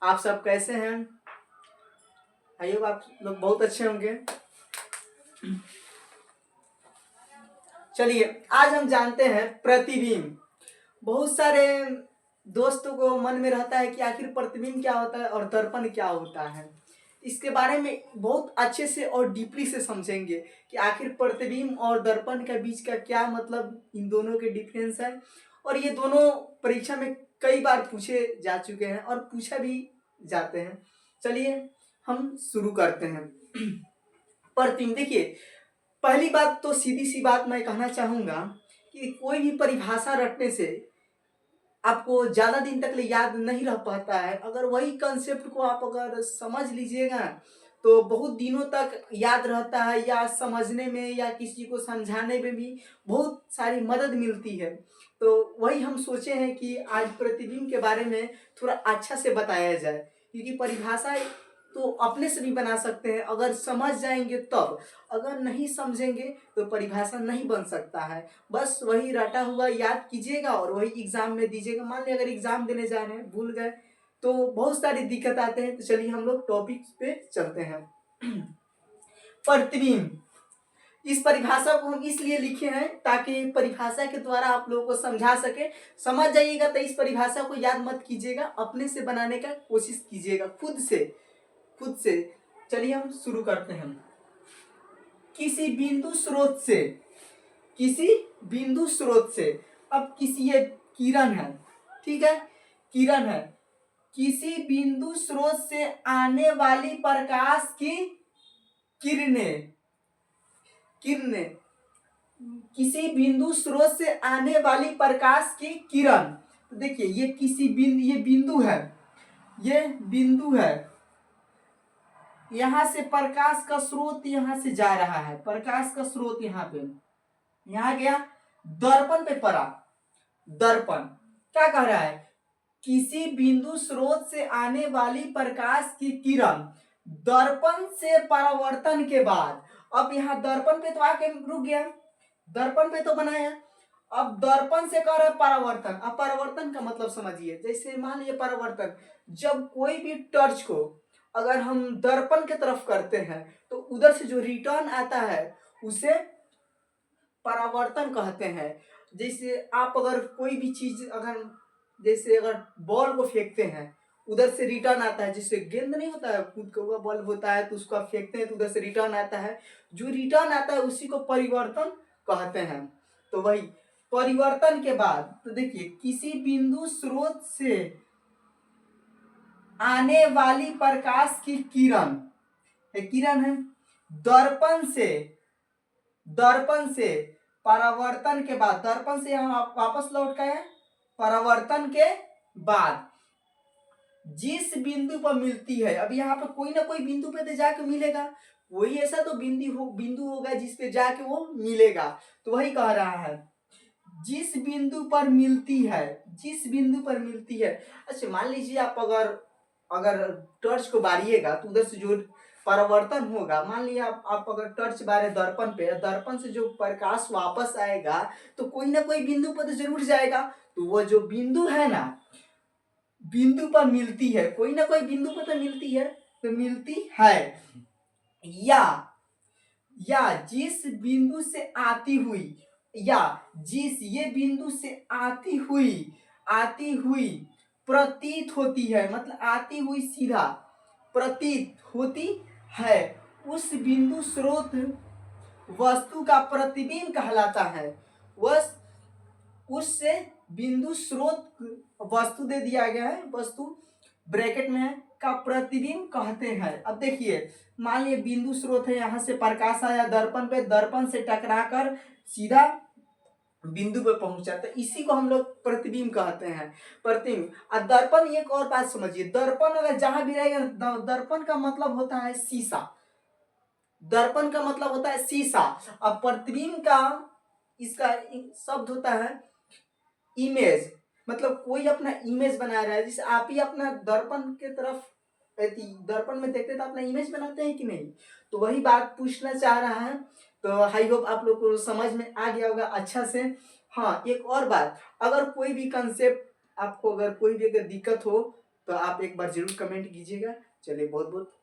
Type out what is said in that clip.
आप सब कैसे हैं? आई होप आप लोग बहुत अच्छे होंगे। चलिए आज हम जानते हैं प्रतिबिंब। बहुत सारे दोस्तों को मन में रहता है कि आखिर प्रतिबिंब क्या होता है और दर्पण क्या होता है। इसके बारे में बहुत अच्छे से और डीपली से समझेंगे कि आखिर प्रतिबिंब और दर्पण के बीच का क्या मतलब, इन दोनों के डिफरेंस है। और ये दोनों परीक्षा में कई बार पूछे जा चुके हैं और पूछा भी जाते हैं। चलिए हम शुरू करते हैं। प्रतिबिंब देखिए, पहली बात तो सीधी सी बात मैं कहना चाहूंगा कि कोई भी परिभाषा रटने से आपको ज्यादा दिन तक ले याद नहीं रह पाता है। अगर वही कंसेप्ट को आप अगर समझ लीजिएगा तो बहुत दिनों तक याद रहता है, या समझने में या किसी को समझाने में भी बहुत सारी मदद मिलती है। तो वही हम सोचे हैं कि आज प्रतिबिंब के बारे में थोड़ा अच्छा से बताया जाए, क्योंकि परिभाषा तो अपने से भी बना सकते हैं अगर समझ जाएंगे तब। अगर नहीं समझेंगे तो परिभाषा नहीं बन सकता है। बस वही रटा हुआ याद कीजिएगा और वही एग्जाम में दीजिएगा। मान लिया अगर एग्जाम देने जा रहे हैं भूल गए तो बहुत सारी दिक्कत आते हैं। तो चलिए हम लोग टॉपिक पे चलते हैं। प्रतिबिंब, इस परिभाषा को हम इसलिए लिखे हैं ताकि परिभाषा के द्वारा आप लोगों को समझा सके। समझ जाइएगा तो इस परिभाषा को याद मत कीजिएगा, अपने से बनाने का कोशिश कीजिएगा, खुद से। चलिए हम शुरू करते हैं। किसी बिंदु स्रोत से, किसी बिंदु स्रोत से, अब किसी ये किरण है, ठीक है, किरण है, किसी बिंदु स्रोत से आने वाली प्रकाश की किरणें, किरणें, किसी बिंदु स्रोत से आने वाली प्रकाश की किरण। तो देखिए ये किसी बिंदु, ये बिंदु है, ये बिंदु है, यहां से प्रकाश का स्रोत यहां से जा रहा है, प्रकाश का स्रोत यहां पे, यहां गया, दर्पण पे पड़ा। दर्पण क्या कह रहा है? किसी बिंदु स्रोत से आने वाली प्रकाश की किरण दर्पण से परावर्तन के बाद, अब यहां दर्पण पे तो आके रुक गया, दर्पण पे तो बनाया, अब दर्पण से कर रहा है परावर्तन। अब परावर्तन का मतलब समझिए, जैसे मान लीजिए परावर्तन, जब कोई भी टॉर्च को अगर हम दर्पण के तरफ करते हैं तो उधर से जो रिटर्न आता है उसे परावर्तन कहते हैं। जैसे आप अगर कोई भी चीज, अगर जैसे अगर बॉल को फेंकते हैं उधर से रिटर्न आता है, जिससे गेंद नहीं होता है, कूद का हुआ बॉल होता है तो उसको आप फेंकते हैं तो उधर से रिटर्न आता है, जो रिटर्न आता है उसी को परिवर्तन कहते हैं। तो वही परिवर्तन के बाद, तो देखिए किसी बिंदु स्रोत से आने वाली प्रकाश की किरण, किरण है, दर्पण से, दर्पण से परावर्तन के बाद, दर्पण से यहां वापस लौट गए, परावर्तन के बाद जिस बिंदु पर मिलती है, अब यहाँ पर कोई ना कोई बिंदु पे तो जाके मिलेगा, कोई ऐसा तो बिंदु होगा जिस पे जाके वो मिलेगा। तो वही कह रहा है जिस बिंदु पर मिलती है, जिस बिंदु पर मिलती है। अच्छा मान लीजिए आप अगर अगर टॉर्च को बारिएगा तो उधर से जो परावर्तन होगा, मान लिया आप अगर टॉर्च बारे दर्पण पे, दर्पण से जो प्रकाश वापस आएगा तो कोई ना कोई बिंदु पर तो जरूर जाएगा। तो वो जो बिंदु है ना, बिंदु पर मिलती है, कोई ना कोई बिंदु पर तो मिलती है, तो मिलती है, या जिस बिंदु से आती हुई, या जिस ये बिंदु से आती हुई प्रतीत होती है, मतलब आती हुई सीधा प्रतीत होती है, उस बिंदु स्रोत वस्तु का प्रतिबिंब कहलाता है। वह उससे बिंदु स्रोत वस्तु दे दिया गया है, वस्तु ब्रैकेट में है, का प्रतिबिंब कहते हैं। अब देखिए मान लिया बिंदु स्रोत है, यहां से प्रकाश आया दर्पण पे, दर्पण से टकराकर सीधा बिंदु पे पहुंचा, तो इसी को हम लोग प्रतिबिंब कहते हैं, प्रतिबिंब। और दर्पण, एक और बात समझिए, दर्पण अगर जहां भी रहेगा, दर्पण का मतलब होता है शीशा, दर्पण का मतलब होता है शीशा। अब प्रतिबिंब का इसका शब्द होता है इमेज, मतलब कोई अपना इमेज बना रहा है, जैसे आप ही अपना दर्पण के तरफ, दर्पण में देखते तो अपना इमेज बनाते हैं कि नहीं। तो वही बात पूछना चाह रहा है। तो आई होप आप लोग को समझ में आ गया होगा अच्छा से। हाँ एक और बात, अगर कोई भी कंसेप्ट आपको, अगर कोई भी अगर दिक्कत हो तो आप एक बार जरूर कमेंट कीजिएगा। चलिए बहुत बहुत